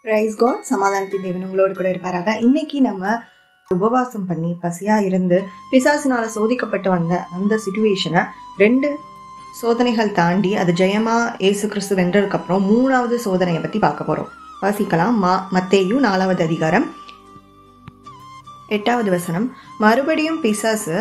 Price God. சமாதானத்தின் தேவன் உங்களோடு கூட இருப்பாராக. இன்னைக்கு நம்ம உபவாசம் பண்ணி பசியா இருந்து பிசாசினால சோதிக்கப்பட்டு வந்த அந்த சிச்சுவேஷனை 2 சோதனைகள் தாண்டி அது ஜெயமா இயேசு கிறிஸ்து வென்றதுக்கு அப்புறம் 3வது சோதனையை பத்தி பார்க்க போறோம். வாசிக்கலாம். மத்தேயு 4வது அதிகாரம் 8வது வசனம். மறுபடியும் பிசாசு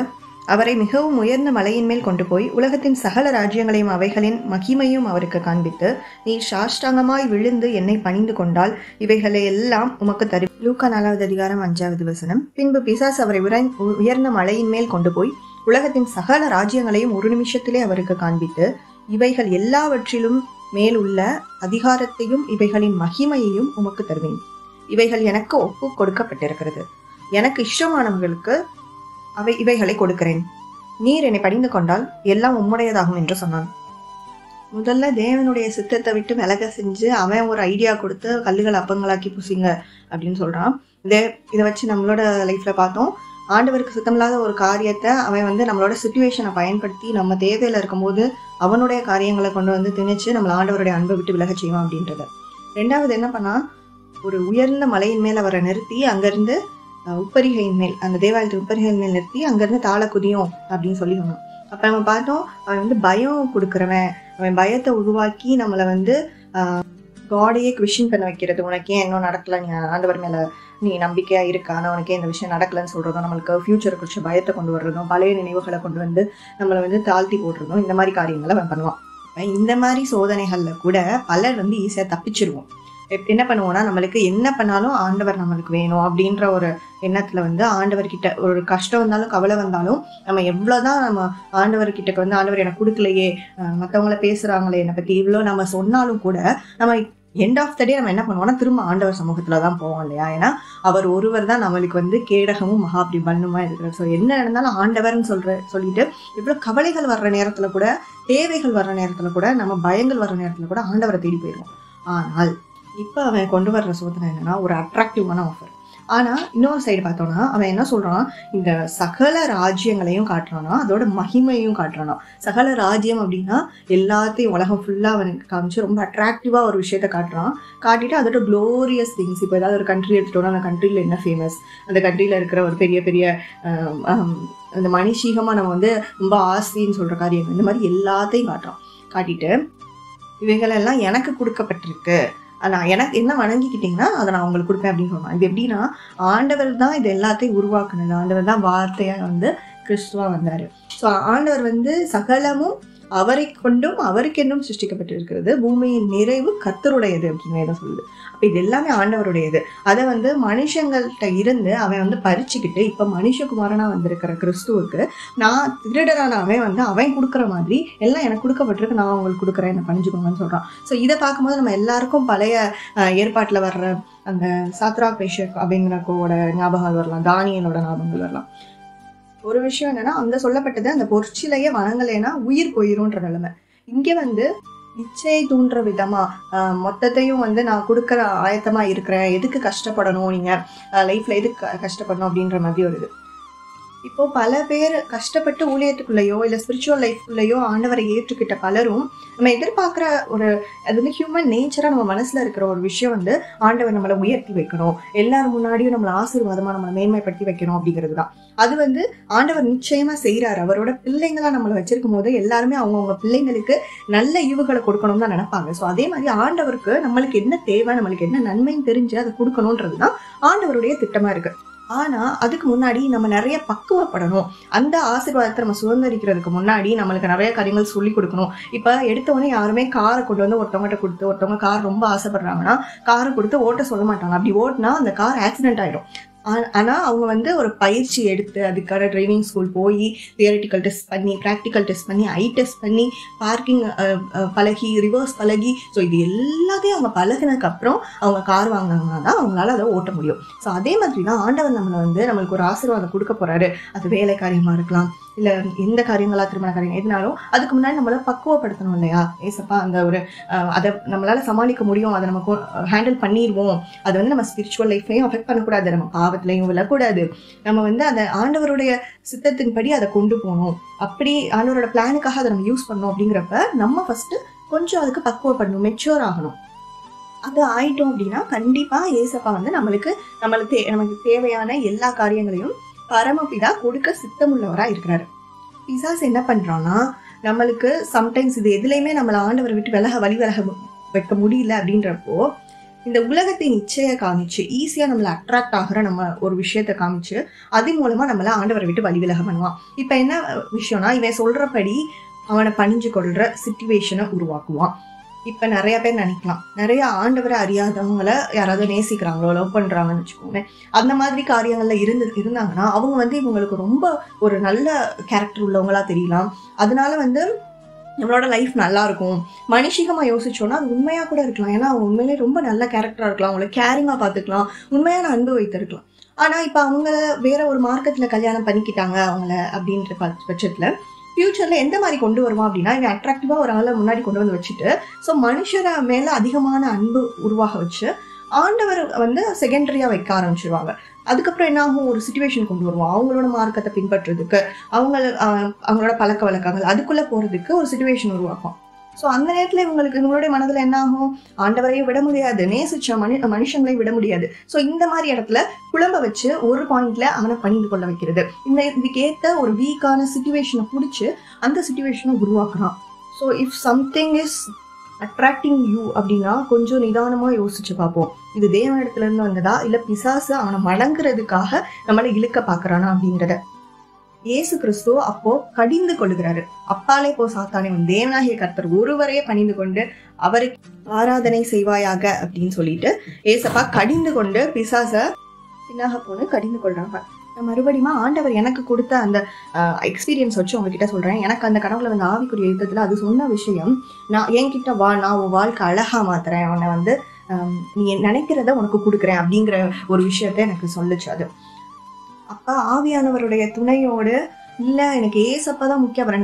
அவரை மிகவும் உயர்ந்த மலையின் மேல் கொண்டு போய் உலகத்தின் சகல ராஜ்யங்களையும் அவைகளின் மகிமையும் அவருக்கு காண்பித்து, நீர் சாஷ்டாங்கமாய் விழுந்து என்னை பணிந்து கொண்டால் இவைகளை எல்லாம் உமக்கு தரு. லூக்கா 4வது அதிகாரம் 5வது வசனம். பின்பு பிசாசு அவரை உயர்ந்த மலையின் மேல் கொண்டு போய் உலகத்தின் சகல ராஜ்யங்களையும் ஒரு நிமிஷத்திலே அவருக்கு காண்பித்து, இவைகள் எல்லாவற்றிலும் மேல் உள்ள அதிகாரத்தையும் இவைகளின் மகிமையையும் உமக்கு தருவேன். இவைகள் எனக்கு ஒப்பு கொடுக்கப்பட்டிருக்கிறது. எனக்கு இஷ்டமானவர்களுக்கு இவைகளை கொடுக்கிறேன். நீர் என்னை பணிந்து கொண்டால் எல்லாம் உம்முடையதாகும் என்று சொன்னான். முதல்ல தேவனுடைய சித்தத்தை விட்டு விலக செஞ்சு அவன் ஒரு ஐடியா கொடுத்து கல்லுகள் அப்பங்களாக்கி புசிங்க அப்படின்னு சொல்றான். இதை வச்சு நம்மளோட லைஃப்ல பார்த்தோம். ஆண்டவருக்கு சுத்தமில்லாத ஒரு காரியத்தை அவன் நம்மளோட சிச்சுவேஷனை பயன்படுத்தி நம்ம தேவையில இருக்கும்போது அவனுடைய காரியங்களை கொண்டு வந்து திணிச்சு நம்மள ஆண்டவருடைய அன்பை விட்டு விலக செய்வான் அப்படின்றத. 2வது என்ன பண்ணா, ஒரு உயர்ந்த மலையின் மேல் அவரை நிறுத்தி அங்கிருந்து உப்பரிகையின் மேல், அந்த தேவாலயத்து உப்பரிகையின் மேல் நிறுத்தி அங்கிருந்து தாழ குதியும் அப்படின்னு சொல்லி சொன்னான். அப்ப நம்ம பார்த்தோம், அவன் பயம் கொடுக்குறவன், அவன் பயத்தை உருவாக்கி நம்மளை காடையே குவெஸ்சன் பண்ண வைக்கிறது. உனக்கே இன்னும் நடக்கல, நீ ஆண்டவர் மேல நீ நம்பிக்கையா இருக்கா, ஆனா உனக்கே இந்த விஷயம் நடக்கலன்னு சொல்றதும், நம்மளுக்கு ஃபியூச்சரை குறிச்சு பயத்தை கொண்டு வர்றதும், பழைய நினைவுகளை கொண்டு வந்து நம்மளை தாழ்த்தி போடுறதும், இந்த மாதிரி காரியங்களை அவன் பண்ணுவான். இந்த மாதிரி சோதனைகள்ல கூட பலர் ஈஸியா தப்பிச்சிருவோம். என்ன பண்ணுவோம்னா, நம்மளுக்கு என்ன பண்ணாலும் ஆண்டவர் நம்மளுக்கு வேணும் அப்படின்ற ஒரு எண்ணத்துல ஆண்டவர்கிட்ட ஒரு கஷ்டம் வந்தாலும் கவலை வந்தாலும் நம்ம எவ்வளவுதான் நம்ம ஆண்டவர்கிட்ட ஆண்டவர் எனக்கு கொடுக்கலையே, மற்றவங்கள பேசுறாங்களே என்னை பத்தி இவ்வளோ நம்ம சொன்னாலும் கூட நம்ம எண்ட் ஆஃப் த டே நம்ம என்ன பண்ணுவோம்னா திரும்ப ஆண்டவர் சமூகத்துலதான் போவோம் இல்லையா? ஏன்னா அவர் ஒருவர் தான் நம்மளுக்கு கேடகமும் மகாபிரிபலனுமா இருக்கிறார். ஸோ என்ன நடந்தாலும் ஆண்டவர்னு சொல்லிட்டு இவ்வளவு கவலைகள் வர்ற நேரத்துல கூட, தேவைகள் வர்ற நேரத்துல கூட, நம்ம பயங்கள் வர்ற நேரத்துல கூட ஆண்டவரை தேடி போயிடுவோம். ஆனால் இப்ப அவன் கொண்டு வர்ற சோதனை என்னன்னா, ஒரு அட்ராக்டிவான ஆஃபர். ஆனா இன்னொரு சைடு பார்த்தோம்னா அவன் என்ன சொல்றான், இந்த சகல ராஜ்யங்களையும் காட்டுறானா, அதோட மகிமையும் காட்டுறானா. சகல ராஜ்யம் அப்படின்னா எல்லாத்தையும் உலகம் ஃபுல்லா அவனுக்கு காமிச்சு ரொம்ப அட்ராக்டிவா ஒரு விஷயத்த காட்டுறான். காட்டிட்டு அதோட க்ளோரியஸ் திங்ஸ். இப்போ ஏதாவது ஒரு கண்ட்ரி எடுத்துட்டோம்னா அந்த கண்ட்ரியில என்ன ஃபேமஸ், அந்த கண்ட்ரியில இருக்கிற ஒரு பெரிய பெரிய அந்த மனுஷீகமா நம்ம ரொம்ப ஆசைன்னு சொல்ற காரியம், இந்த மாதிரி எல்லாத்தையும் காட்டுறான். காட்டிட்டு இவைகளெல்லாம் எனக்கு கொடுக்கப்பட்டிருக்கு, நான் எனக்கு என்ன வணங்கிக்கிட்டீங்கன்னா அதை நான் உங்களுக்கு கொடுப்பேன் அப்படின்னு சொன்னான். இது எப்படின்னா, ஆண்டவர் தான் இது எல்லாத்தையும் உருவாக்குனது. ஆண்டவர் தான் வார்த்தையா கிறிஸ்துவா வந்தாரு. ஸோ ஆண்டவர் சகலமும் அவரை கொண்டும் அவருக்கு என்னும் சிருஷ்டிக்கப்பட்டிருக்கிறது. பூமியின் நிறைவு கர்த்தருடையது அப்படின்னு வேதம் சொல்லுது. அப்ப இது எல்லாமே ஆண்டவருடையது. அதை மனுஷங்கள்கிட்ட இருந்து அவன் பறிச்சுக்கிட்டு இப்ப மனுஷகுமாரனா வந்திருக்கிற கிறிஸ்துவுக்கு, நான் திருடரான அவன் கொடுக்குற மாதிரி எல்லாம் எனக்கு கொடுக்கப்பட்டிருக்கு, நான் உங்களுக்கு கொடுக்குறேன், என்ன பணிஞ்சுக்கோங்கன்னு சொல்றான். ஸோ இதை பார்க்கும்போது நம்ம எல்லாருக்கும் பழைய ஏற்பாட்டுல வர்ற அந்த சாத்ராக் மேஷக் அப்படிங்கிறக்கோட ஞாபகங்கள் வரலாம், தானியலோட ஞாபகங்கள் வரலாம். ஒரு விஷயம் என்னன்னா, அங்க சொல்லப்பட்டது அந்த பொற்சிலைய வணங்கலைன்னா உயிர் போயிரும்ன்ற நிலைமை. இங்க இச்சையை தூண்டுற விதமா மொத்தத்தையும் நான் கொடுக்குற ஆயத்தமா இருக்கிறேன், எதுக்கு கஷ்டப்படணும், நீங்க லைஃப்ல எதுக்கு கஷ்டப்படணும் அப்படின்ற மாதிரி வருது. இப்போ பல பேர் கஷ்டப்பட்டு ஊழியத்துக்குள்ளேயோ இல்ல ஸ்பிரிச்சுவல் லைஃப்குள்ளேயோ ஆண்டவரை ஏற்றுக்கிட்ட பலரும் நம்ம எதிர்பார்க்கிற ஒரு ஹியூமன் நேச்சரா நம்ம மனசுல இருக்கிற ஒரு விஷயம் ஆண்டவர் நம்மளை உயர்த்தி வைக்கணும், எல்லாரும் முன்னாடியும் நம்மளை ஆசீர்வாதமா நம்மளை மேன்மைப்படுத்தி வைக்கணும் அப்படிங்கிறது தான். அது ஆண்டவர் நிச்சயமா செய்யறாரு. அவரோட பிள்ளைங்களா நம்மளை வச்சிருக்கும் போது எல்லாருமே அவங்கவுங்க பிள்ளைங்களுக்கு நல்ல ஈவுகளை கொடுக்கணும்னு தான் நினைப்பாங்க. ஸோ அதே மாதிரி ஆண்டவருக்கு நம்மளுக்கு என்ன தேவை, நம்மளுக்கு என்ன நன்மைன்னு தெரிஞ்சு அதை கொடுக்கணும்ன்றதுதான் ஆண்டவருடைய திட்டமா இருக்கு. ஆனா அதுக்கு முன்னாடி நம்ம நிறைய பக்குவப்படணும். அந்த ஆசீர்வாதத்தை நம்ம சுதந்திரிக்கிறதுக்கு முன்னாடி நம்மளுக்கு நிறைய காரியங்கள் சொல்லி கொடுக்கணும். இப்ப எடுத்தவொடனே யாருமே காரை கொண்டு ஒருத்தவங்ககிட்ட கொடுத்து, ஒருத்தவங்க கார் ரொம்ப ஆசைப்படுறாங்கன்னா காரை கொடுத்து ஓட்ட சொல்ல மாட்டாங்க. அப்படி ஓட்டினா அந்த கார் ஆக்சிடென்ட் ஆயிடும். ஆனா அவங்க ஒரு பயிற்சி எடுத்து அதுக்கான டிரைவிங் ஸ்கூல் போய் தியரிட்டிக்கல் டெஸ்ட் பண்ணி, ப்ராக்டிக்கல் டெஸ்ட் பண்ணி, ஐ டெஸ்ட் பண்ணி, பார்க்கிங் பழகி, ரிவர்ஸ் பழகி, ஸோ இது எல்லாத்தையும் அவங்க பழகினதுக்கு அப்புறம் அவங்க கார் வாங்கினாங்கன்னா தான் அவங்களால அதை ஓட்ட முடியும். ஸோ அதே மாதிரி தான் ஆண்டவர் நம்மளுக்கு ஒரு ஆசீர்வாதம் கொடுக்க போறாரு. அது வேலை காரியமா இருக்கலாம், இல்ல எந்த காரியங்களா, திருமண காரியம் எதுனாலும் அதுக்கு முன்னாடி நம்மள பக்குவப்படுத்தணும் இல்லையா? ஏசப்பா அந்த ஒரு அதை நம்மளால சமாளிக்க முடியும், அதை நம்ம ஹேண்டில் பண்ணிடுவோம். அது நம்ம ஸ்பிரிச்சுவல் லைஃப்லையும் அஃபெக்ட் பண்ணக்கூடாது, நம்ம பாவத்திலையும் விழக்கூடாது. நம்ம அந்த ஆண்டவருடைய சித்தத்தின்படி அதை கொண்டு போகணும். அப்படி ஆண்டவரோட பிளானுக்காக அதை நம்ம யூஸ் பண்ணணும். அப்படிங்கிறப்ப நம்ம ஃபர்ஸ்ட் கொஞ்சம் அதுக்கு பக்குவப்படணும், மெச்சூர் ஆகணும். அது ஆயிட்டோம் அப்படின்னா கண்டிப்பா ஏசப்பா வந்து நமக்கு தேவையான எல்லா காரியங்களையும் பரமபிதா கொடுக்க சித்தமுள்ளவரா இருக்கிறாரு. பிசாசு என்ன பண்றான்னா, நம்மளுக்கு சம்டைம்ஸ் இது எதுலையுமே நம்மள ஆண்டவரை விட்டு வழி விலக வைக்க முடியல அப்படின்றப்போ இந்த உலகத்தின் இச்சையை காமிச்சு ஈஸியா நம்மள அட்ராக்ட் ஆகிற நம்ம ஒரு விஷயத்த காமிச்சு அது மூலமா நம்மள ஆண்டவரை விட்டு வழி விலக பண்ணுவான். இப்ப என்ன விஷயம்னா, இவன் சொல்றபடி அவனை பணிஞ்சு கொள்ற சிச்சுவேஷனை உருவாக்குவான். இப்ப நிறைய பேர் நினைக்கலாம், நிறைய ஆண்டவரை அறியாதவங்களை யாராவது நேசிக்கிறாங்களோ லவ் பண்றாங்கன்னு வச்சுக்கோங்க, அந்த மாதிரி காரியங்கள்ல இருந்தாங்கன்னா அவங்க வந்து இவங்களுக்கு ரொம்ப ஒரு நல்ல கேரக்டர் உள்ளவங்களா தெரியலாம். அதனால நம்மளோட லைஃப் நல்லா இருக்கும். மனுஷிகமா யோசிச்சோம்னா அது உண்மையா கூட இருக்கலாம். ஏன்னா அவங்க உண்மையிலே ரொம்ப நல்ல கேரக்டரா இருக்கலாம், அவங்களை கேரிங்கா பாத்துக்கலாம், உண்மையான அன்பு வைத்திருக்கலாம். ஆனா இப்ப அவங்க வேற ஒரு மார்க்கத்துல கல்யாணம் பண்ணிக்கிட்டாங்க அவங்கள அப்படின்ற பட்சத்துல ஃபியூச்சர்ல எந்த மாதிரி கொண்டு வருவான் அப்படின்னா, இவன் அட்ராக்டிவா ஒரு ஆளை முன்னாடி கொண்டு வந்து வச்சுட்டு மனுஷரை மேல அதிகமான அன்பு உருவாக வச்சு ஆண்டவர் செகண்டரியா வைக்க ஆரம்பிச்சிருவாங்க. அதுக்கப்புறம் என்ன ஆகும், ஒரு சிச்சுவேஷன் கொண்டு வருவோம். அவங்களோட மார்க்கத்தை பின்பற்றுறதுக்கு அவங்களோட பழக்க வழக்கங்கள் அதுக்குள்ள போறதுக்கு ஒரு சிச்சுவேஷன் உருவாக்கும். ஸோ அந்த நேரத்துல இவங்களுடைய மனதுல என்ன ஆகும், ஆண்டவரையும் விட முடியாது, நேசிச்ச மனுஷங்களையும் விட முடியாது. ஸோ இந்த மாதிரி இடத்துல குழம்ப வச்சு ஒரு பாயிண்ட்ல அவனை பணிந்து கொள்ள வைக்கிறது. இதுக்கேத்த ஒரு வீக்கான சிச்சுவேஷனை பிடிச்சி அந்த சிச்சுவேஷனை உருவாக்குறான். So if something is attracting you அப்படின்னா கொஞ்சம் நிதானமா யோசிச்சு பார்ப்போம், இது தேவனிடத்துல இருந்து வந்ததா இல்ல பிசாசு அவனை மடங்குறதுக்காக நம்மளை இழுக்க பாக்குறானா அப்படின்றத. இயேசு கிறிஸ்து அப்போ கடிந்து கொள்ளுகிறாரு, அப்பாலே போ சாத்தானே, தேவனாகிய கர்த்தர் ஒருவரையே பணிந்து கொண்டு அவருக்கு ஆராதனை செய்வாயாக அப்படின்னு சொல்லிட்டு ஏசப்பா கடிந்து கொண்டு பிசாச பின்னாக போன கடிந்து கொள்றாங்க. நான் மறுபடியும் ஆண்டவர் எனக்கு கொடுத்த அந்த எக்ஸ்பீரியன்ஸ் வச்சு உங்ககிட்ட சொல்றேன். எனக்கு அந்த கனவுல ஆவிக்குரிய யுத்தத்துல அது சொன்ன விஷயம், நான் என்கிட்ட வா, நான் உன் வாழ்க்கை அழகா மாத்துறேன், அவனை நீ நினைக்கிறத உனக்கு கொடுக்குறேன் அப்படிங்கிற ஒரு விஷயத்த எனக்கு சொல்லுச்சு. அது அப்ப ஆவியானவருடைய துணையோடு இல்ல எனக்கு ஏசப்பதான் முக்கியம், அவர்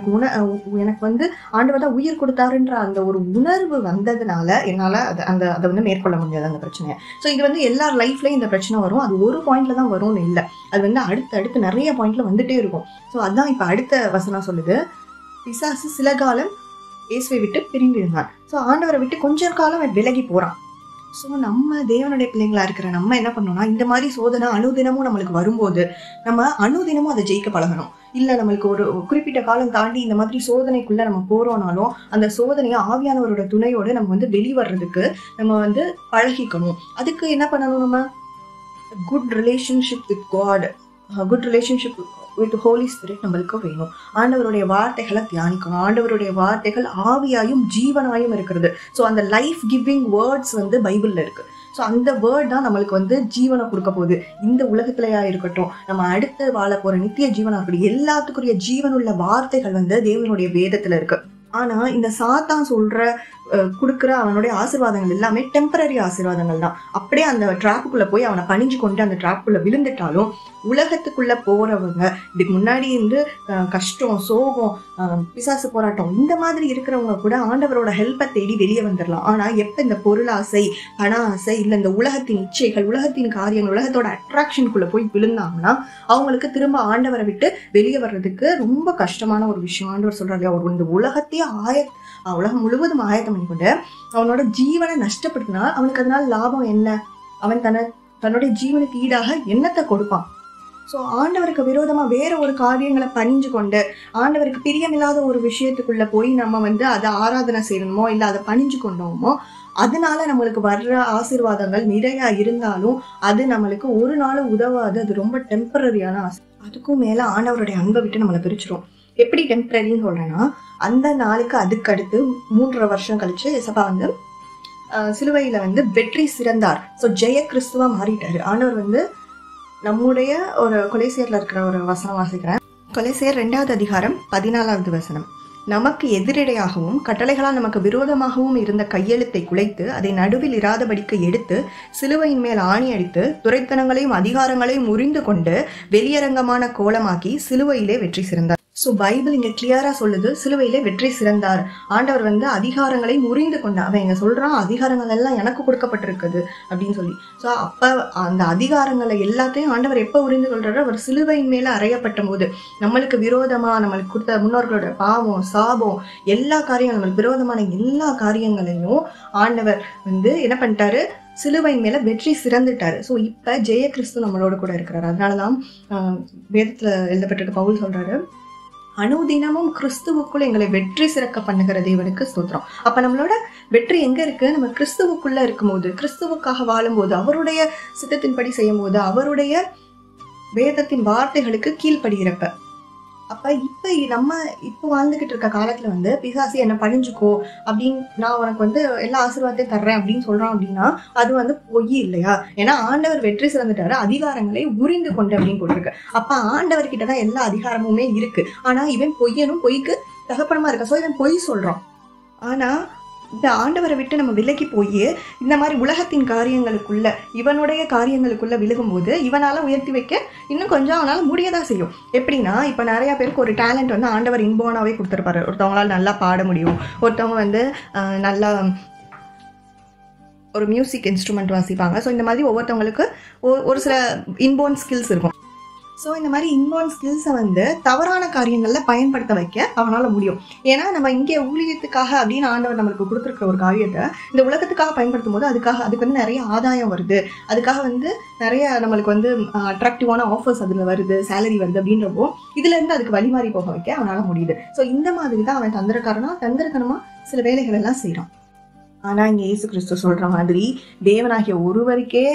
எனக்கு ஆண்டவர் தான் உயிர் கொடுத்தாருன்ற அந்த ஒரு உணர்வு வந்ததுனால என்னால அதை மேற்கொள்ள முடியாது அந்த பிரச்சனையை. ஸோ இது எல்லார் லைஃப்லயும் இந்த பிரச்சனை வரும், அது ஒரு பாயிண்ட்ல தான் வரும்னு இல்லை, அது அடுத்து நிறைய பாயிண்ட்ல வந்துட்டே இருக்கும். ஸோ அதான் இப்ப அடுத்த வசனம் சொல்லுது, பிசாசு சில காலம் இயேசுவை விட்டு பிரிந்து இருந்தான். ஸோ ஆண்டவரை விட்டு கொஞ்ச காலம் விலகி போறான். ஸோ நம்ம தேவனுடைய பிள்ளைங்களா இருக்கிற நம்ம என்ன பண்ணோம்னா, இந்த மாதிரி சோதனை அனுதினமும் நம்மளுக்கு வரும்போது நம்ம அனுதினமும் அதை ஜெயிக்க பழகணும். இல்ல நம்மளுக்கு ஒரு குறிப்பிட்ட காலம் தாண்டி இந்த மாதிரி சோதனைக்குள்ள நம்ம போறோம்னாலும் அந்த சோதனையை ஆவியானவரோட துணையோடு நம்ம வெளிவர்றதுக்கு நம்ம பழகிக்கணும். அதுக்கு என்ன பண்ணணும், நம்ம good relationship with God, good relationship with Holy Spirit நம்மளுக்கு வேணும். ஆண்டவருடைய வார்த்தைகளை தியானிக்கணும். ஆண்டவருடைய வார்த்தைகள் ஆவியாயும் ஜீவனாயும் இருக்கிறது. ஸோ அந்த லைஃப் கிவிங் வேர்ட்ஸ் பைபிள்ல இருக்கு. ஸோ அந்த வேர்ட் தான் நம்மளுக்கு ஜீவனை கொடுக்க போகுது. இந்த உலகத்திலேயா இருக்கட்டும், நம்ம அடுத்து வாழ போற நித்திய ஜீவனா இருக்கட்டும், எல்லாத்துக்குரிய ஜீவனுள்ள வார்த்தைகள் தேவனுடைய வேதத்துல இருக்கு. ஆனா இந்த சாத்தான் கொடுக்குற அவனுடைய ஆசீர்வாதங்கள் எல்லாமே டெம்பரரி ஆசீர்வாதங்கள் தான். அப்படியே அந்த டிராப்புக்குள்ள போய் அவனை பணிஞ்சு கொண்டு அந்த டிராப்புக்குள்ள விழுந்துட்டாலும் உலகத்துக்குள்ள போறவங்க இதுக்கு முன்னாடி கஷ்டம், சோகம், பிசாசு போராட்டம் இந்த மாதிரி இருக்கிறவங்க கூட ஆண்டவரோட ஹெல்ப்பை தேடி வெளியே வந்துடலாம். ஆனா எப்ப இந்த பொருளாசை, பண ஆசை, இல்ல இந்த உலகத்தின் இச்சைகள், உலகத்தின் காரியங்கள், உலகத்தோட அட்ராக்ஷனுக்குள்ள போய் விழுந்தாங்கன்னா அவங்களுக்கு திரும்ப ஆண்டவரை விட்டு வெளியே வர்றதுக்கு ரொம்ப கஷ்டமான ஒரு விஷயம். ஆண்டவர் சொல்றாரு, அவர் இந்த உலகத்தையே உலகம் முழுவதும் ஆயத்தம் பண்ணி கொண்டு அவனோட ஜீவனை நஷ்டப்படுத்தினா அவனுக்கு அதனால லாபம் என்ன? அவன் தன்னுடைய ஜீவனுக்கு ஈடாக என்னத்தை கொடுப்பான்? ஸோ ஆண்டவருக்கு விரோதமா வேற ஒரு காரியங்களை பணிஞ்சு கொண்டு ஆண்டவருக்கு பிரியமில்லாத ஒரு விஷயத்துக்குள்ள போய் நம்ம அதை ஆராதனை செய்யணுமோ இல்லை அதை பணிஞ்சு கொண்டோமோ, அதனால நம்மளுக்கு வர்ற ஆசீர்வாதங்கள் நிறைய இருந்தாலும் அது நம்மளுக்கு ஒரு நாள் உதவாது. அது ரொம்ப டெம்பரரியான ஆசை. அதுக்கும் மேல ஆண்டவருடைய அன்பை விட்டு நம்மளை பிரிச்சிரும். எப்படி டெம்பரரின்னு சொல்றேன்னா, அந்த நாளுக்கு அதுக்கடுத்து 3.5 வருஷம் கழிச்சு இயேசப்பா சிலுவையில வெற்றி சிறந்தார். ஸோ ஜெய கிறிஸ்துவா மாறிட்டாரு. ஆண்டவர் நம்முடைய ஒரு கொலைசேர்ல இருக்கிற ஒரு வசனம் வாசிக்கிறேன். கொலைசேர் 2வது அதிகாரம் 14வது வசனம். நமக்கு எதிரிடையாகவும் கட்டளைகளால் நமக்கு விரோதமாகவும் இருந்த கையெழுத்தை குலைத்து அதை நடுவில் இராதபடிக்கு எடுத்து சிலுவையின் மேல் ஆணி அடித்து துரைத்தனங்களையும் அதிகாரங்களையும் முறிந்து கொண்டு வெளியரங்கமான கோலமாக்கி சிலுவையிலே வெற்றி சிறந்தார். ஸோ பைபிள் இங்கே கிளியராக சொல்லுது, சிலுவையிலே வெற்றி சிறந்தார். ஆண்டவர் வந்து அதிகாரங்களை முறிந்து கொண்டார். அவன் இங்கே சொல்கிறான், அதிகாரங்கள் எல்லாம் எனக்கு கொடுக்கப்பட்டிருக்குது அப்படின்னு சொல்லி. ஸோ அப்போ அந்த அதிகாரங்களை எல்லாத்தையும் ஆண்டவர் எப்போ உறிந்து கொள்றாரோ, அவர் சிலுவையின் மேலே அறையப்பட்ட போது நம்மளுக்கு விரோதமாக நம்மளுக்கு கொடுத்த முன்னோர்களோட பாவம் சாபம் எல்லா காரியங்களும் நம்மளுக்கு விரோதமான எல்லா காரியங்களையும் ஆண்டவர் வந்து என்ன பண்ணிட்டாரு, சிலுவையின் மேல வெற்றி சிறந்துட்டாரு. ஸோ இப்போ ஜெய கிறிஸ்து நம்மளோட கூட இருக்கிறாரு. அதனாலதான் வேதத்துல எழுதப்பட்டிருக்க பவுல் சொல்றாரு, அனுதினமும் கிறிஸ்துவுக்குள்ள எங்களை வெற்றி சிறக்க பண்ணுகிற தேவனுக்கு ஸ்தோத்திரம். அப்ப நம்மளோட வெற்றி எங்க இருக்கு? நம்ம கிறிஸ்துவுக்குள்ள இருக்கும்போது, கிறிஸ்துவுக்காக வாழும்போது, அவருடைய சித்தத்தின்படி செய்யும் போது, அவருடைய வேதத்தின் வார்த்தைகளுக்கு கீழ்ப்படுகிறப்ப. அப்ப நம்ம வாழ்ந்துகிட்டு இருக்க காலத்துல வந்து பிசாசு என்ன பணிஞ்சுக்கோ அப்படின்னு நான் உனக்கு வந்து எல்லா ஆசீர்வாதத்தையும் தர்றேன் அப்படின்னு சொல்றான் அப்படின்னா அது வந்து பொய் இல்லையா? ஏன்னா ஆண்டவர் வெற்றி சிறந்துட்டாரு, அதிகாரங்களை உறிந்து கொண்டு அப்படின்னு போட்டிருக்கு. அப்ப ஆண்டவர்கிட்டதான் எல்லா அதிகாரமுமே இருக்கு. ஆனா இவன் பொய்யனும், பொய்க்கு தகப்பனமா இருக்க. ஸோ இவன் பொய் சொல்றான். ஆனா இந்த ஆண்டவரை விட்டு நம்ம விலகி போய் இந்த மாதிரி உலகத்தின் காரியங்களுக்குள்ள, இவனுடைய காரியங்களுக்குள்ள விழுகும்போது இவனால உயர்த்தி வைக்க இன்னும் கொஞ்சம் அவனால முடியதான் செய்யும். எப்படின்னா, இப்ப நிறைய பேருக்கு ஒரு டேலண்ட் வந்து ஆண்டவர் இன்போனாவே கொடுத்துருப்பாரு. ஒருத்தவங்களால நல்லா பாட முடியும், ஒருத்தவங்க வந்து நல்லா ஒரு மியூசிக் இன்ஸ்ட்ருமெண்ட் வாசிப்பாங்க. ஸோ இந்த மாதிரி ஒவ்வொருத்தவங்களுக்கு ஒரு சில இன்போன் ஸ்கில்ஸ் இருக்கும். ஸோ இந்த மாதிரி இன்பார்ன் ஸ்கில்ஸை வந்து தவறான காரியங்களில் பயன்படுத்த வைக்க அவனால் முடியும். ஏன்னா நம்ம இங்கே ஊழியத்துக்காக அப்படின்னு ஆண்டவர் நம்மளுக்கு கொடுத்துருக்குற ஒரு காரியத்தை இந்த உலகத்துக்காக பயன்படுத்தும் போது அதுக்கு வந்து நிறைய ஆதாயம் வருது, அதுக்காக வந்து நிறைய நம்மளுக்கு வந்து அட்ராக்டிவான ஆஃபர்ஸ் அதில் வருது, சேலரி வருது அப்படின்றப்போ இதுலேருந்து அதுக்கு வழிமாறி போக வைக்க அவனால் முடியுது. ஸோ இந்த மாதிரி தான் அவன் தந்திரத்தனமாக சில வேலைகள் எல்லாம் செய்கிறான். ஆனால் இங்கே இயேசு கிறிஸ்து சொல்கிற மாதிரி தேவனாகிய ஒருவருக்கே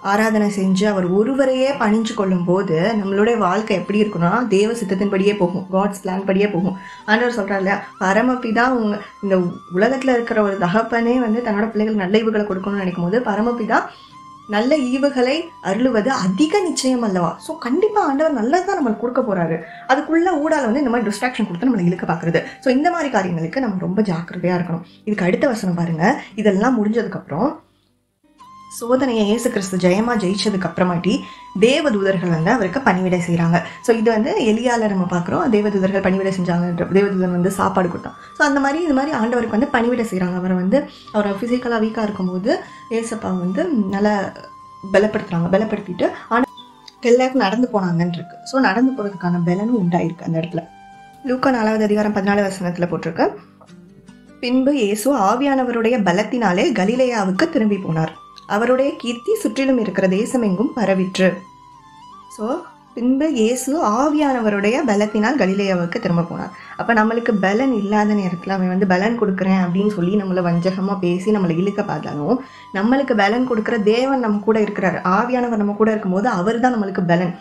ஆராதனை செஞ்சு அவர் ஒருவரையே பணிஞ்சு கொள்ளும் போது நம்மளுடைய வாழ்க்கை எப்படி இருக்கணும்னா தேவ சித்தத்தின்படியே போகும், காட்ஸ் பிளான் படியே போகும். ஆண்டவர் சொல்றாரு இல்லையா, பரமபிதா இந்த உலகத்துல இருக்கிற ஒரு தகப்பனே வந்து தன்னோட பிள்ளைகளுக்கு நல்ல ஈவுகளை கொடுக்கணும்னு நினைக்கும் போது பரமபிதா நல்ல ஈவுகளை அருளுவது அதிக நிச்சயம் அல்லவா? ஸோ கண்டிப்பா ஆண்டவர் நல்லதுதான் நம்மளுக்கு கொடுக்க போறாரு. அதுக்குள்ள ஊடால வந்து இந்த மாதிரி டிஸ்ட்ராக்ஷன் கொடுத்து நம்மளை இழுக்க பாக்குறது. ஸோ இந்த மாதிரி காரியங்களுக்கு நம்ம ரொம்ப ஜாக்கிரதையா இருக்கணும். இதுக்கு அடுத்த வசனம் பாருங்க. இதெல்லாம் முடிஞ்சதுக்கு அப்புறம் சோதனையை இயேசு கிறிஸ்து ஜெயமா ஜெயிச்சதுக்கு அப்புறமாட்டி தேவதூதர்கள் வந்து அவருக்கு பணிவிடை செய்கிறாங்க. ஸோ இது வந்து எலியால நம்ம பார்க்குறோம், தேவதூதர்கள் பணிவிடை செஞ்சாங்க, தேவதூதன் வந்து சாப்பாடு கொடுத்தான். ஸோ அந்த மாதிரி இது மாதிரி ஆண்டவருக்கு வந்து பணிவிடை செய்கிறாங்க. அவர் ஃபிசிக்கலாக வீக்காக இருக்கும்போது ஏசப்பா வந்து நல்லா பலப்படுத்திட்டு ஆனால் எல்லாருக்கும் நடந்து போனாங்கன்னு இருக்கு. ஸோ நடந்து போகிறதுக்கான பலனும் உண்டாயிருக்கு அந்த இடத்துல. லூக்கா 4வது அதிகாரம் 14 வசனத்தில் போட்டிருக்கு, பின்பு இயேசு ஆவியானவருடைய பலத்தினாலே கலிலேயாவுக்கு திரும்பி போனார், அவருடைய கீர்த்தி சுற்றிலும் இருக்கிற தேசம் எங்கும் பரவிற்று. ஸோ பின்பு இயேசு ஆவியானவருடைய பலத்தினால் கலிலேயாவுக்கு திரும்ப போனார். அப்போ நம்மளுக்கு பலன் இல்லாத நேரத்தில் அவன் வந்து பலன் கொடுக்குறேன் அப்படின்னு சொல்லி நம்மளை வஞ்சகமாக பேசி நம்மளை இழுக்க பார்த்தாலும் நம்மளுக்கு பலன் கொடுக்குற தேவன் நம்ம கூட இருக்கிறார். ஆவியானவர் நம்ம கூட இருக்கும்போது அவர் தான் நம்மளுக்கு பலன்.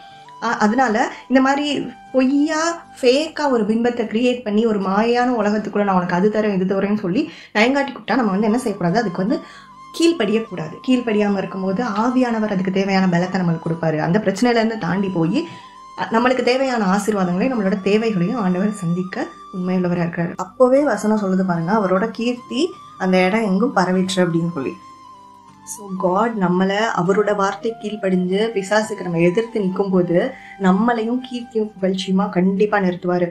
அதனால இந்த மாதிரி பொய்யா ஃபேக்காக ஒரு பிம்பத்தை கிரியேட் பண்ணி ஒரு மாயான உலகத்துக்குள்ள நான் உனக்கு அது தரேன் இது தரேன்னு சொல்லி நயங்காட்டி கூப்பிட்டா நம்ம வந்து என்ன செய்யக்கூடாது, அதுக்கு வந்து கீழ்படியக்கூடாது. கீழ்படியாமல் இருக்கும்போது ஆவியானவர் அதுக்கு தேவையான பலத்தை நம்மளுக்கு கொடுப்பாரு. அந்த பிரச்சனையிலேருந்து தாண்டி போய் நம்மளுக்கு தேவையான ஆசீர்வாதங்களையும் நம்மளோட தேவைகளையும் ஆண்டவர் சந்திக்க உண்மையுள்ளவராக இருக்கிறாரு. அப்போவே வசனம் சொல்லுது பாருங்க, அவரோட கீர்த்தி அந்த இடம் எங்கும் பரவிற்று அப்படின்னு சொல்லி. ஸோ காட் நம்மளை அவரோட வார்த்தை கீழ்ப்படிஞ்சு பிசாசுக்கு நம்ம எதிர்த்து நிற்கும் போது நம்மளையும் கீர்த்தியும் புகழ்ச்சியுமா கண்டிப்பாக நிறுத்துவார்.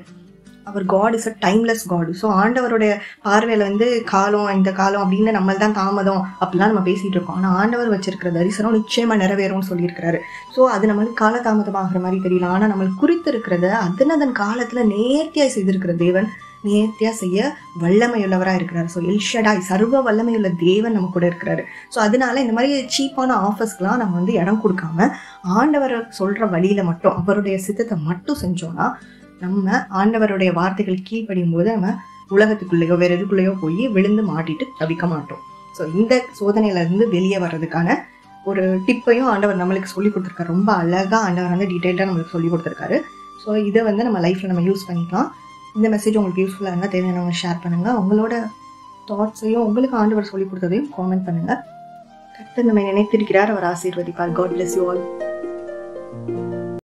அவர் God is a timeless God. So ஆண்டவருடைய பார்வையில் வந்து காலம் இந்த காலம் அப்படின்னு நம்ம தான் தாமதம் அப்படிலாம் நம்ம பேசிகிட்டு இருக்கோம். ஆனால் ஆண்டவர் வச்சிருக்கிற தரிசனம் நிச்சயமாக நிறைவேறும்னு சொல்லியிருக்கிறாரு. ஸோ அது நம்மளுக்கு காலதாமதமாகிற மாதிரி தெரியல, ஆனால் நம்மளுக்கு குறித்து இருக்கிறத அதன் காலத்தில் நேர்த்தியாக செய்திருக்கிற தேவன் நேர்த்தியாக செய்ய வல்லமையுள்ளவராக இருக்கிறார். ஸோ எல்ஷடாய் சர்வ வல்லமையுள்ள தேவன் நம்ம கூட இருக்கிறாரு. ஸோ அதனால இந்த மாதிரி சீப்பான ஆஃபர்ஸ்க்கெலாம் நம்ம வந்து இடம் கொடுக்காம ஆண்டவர் சொல்கிற வழியில் மட்டும் அவருடைய சித்தத்தை மட்டும் செஞ்சோன்னா நம்ம ஆண்டவருடைய வார்த்தைகள் கீழ்ப்படியும் போது நம்ம உலகத்துக்குள்ளேயோ வேற எதுக்குள்ளேயோ போய் விழுந்து மாட்டிட்டு தவிக்க மாட்டோம். ஸோ இந்த சோதனையிலேருந்து வெளியே வர்றதுக்கான ஒரு டிப்பையும் ஆண்டவர் நம்மளுக்கு சொல்லி கொடுத்துருக்காரு. ரொம்ப அழகாக ஆண்டவர் வந்து டீட்டெயில்டாக நம்மளுக்கு சொல்லி கொடுத்துருக்காரு. ஸோ இதை வந்து நம்ம லைஃப்பில் நம்ம யூஸ் பண்ணிக்கலாம். இந்த மெசேஜ் உங்களுக்கு யூஸ்ஃபுல்லாக இருந்தால் தேவையானவங்க ஷேர் பண்ணுங்கள். உங்களோட தாட்ஸையும் உங்களுக்கு ஆண்டவர் சொல்லி கொடுத்ததையும் காமெண்ட் பண்ணுங்கள். கர்த்தர் நம்மை நினைத்திருக்கிறார், அவர் ஆசீர்வதிப்பார். God bless you all.